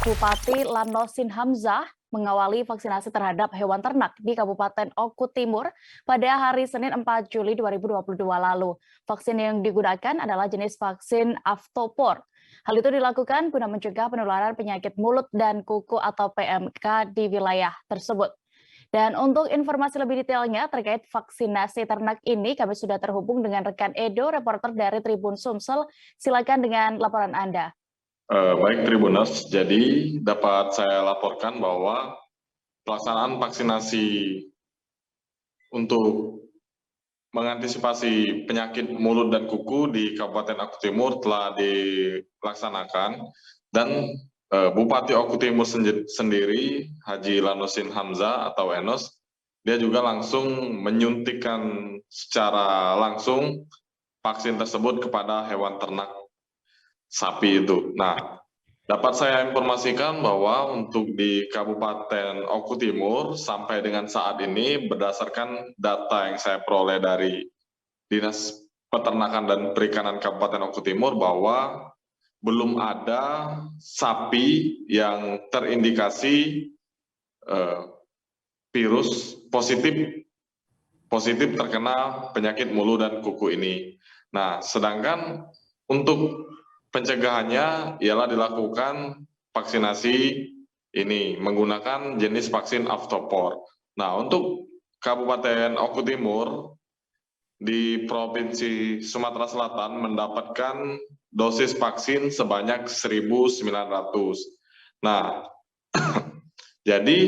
Bupati Lanosin Hamzah mengawali vaksinasi terhadap hewan ternak di Kabupaten Oku Timur pada hari Senin 4 Juli 2022 lalu. Vaksin yang digunakan adalah jenis vaksin Aftopor. Hal itu dilakukan guna mencegah penularan penyakit mulut dan kuku atau PMK di wilayah tersebut. Dan untuk informasi lebih detailnya terkait vaksinasi ternak ini, kami sudah terhubung dengan rekan Edo, reporter dari Tribun Sumsel. Silakan dengan laporan Anda. Baik Tribuners, jadi dapat saya laporkan bahwa pelaksanaan vaksinasi untuk mengantisipasi penyakit mulut dan kuku di Kabupaten Oku Timur telah dilaksanakan dan Bupati Oku Timur sendiri, Haji Lanosin Hamzah atau Enos, dia juga langsung menyuntikkan secara langsung vaksin tersebut kepada hewan ternak sapi itu. Nah, dapat saya informasikan bahwa untuk di Kabupaten Oku Timur sampai dengan saat ini berdasarkan data yang saya peroleh dari Dinas Peternakan dan Perikanan Kabupaten Oku Timur bahwa belum ada sapi yang terindikasi virus positif terkena penyakit mulut dan kuku ini. Nah, sedangkan untuk pencegahannya ialah dilakukan vaksinasi ini menggunakan jenis vaksin Aftopor. Nah, untuk Kabupaten Oku Timur di Provinsi Sumatera Selatan mendapatkan dosis vaksin sebanyak 1.900. Nah, jadi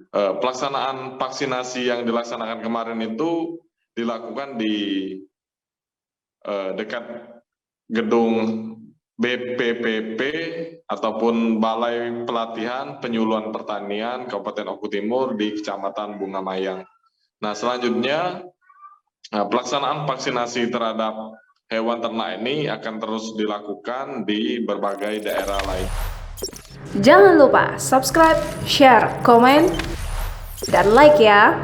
pelaksanaan vaksinasi yang dilaksanakan kemarin itu dilakukan di dekat gedung BPPP ataupun Balai Pelatihan Penyuluhan Pertanian Kabupaten Oku Timur di Kecamatan Bunga Mayang. Nah, selanjutnya pelaksanaan vaksinasi terhadap hewan ternak ini akan terus dilakukan di berbagai daerah lain. Jangan lupa subscribe, share, komen, dan like ya.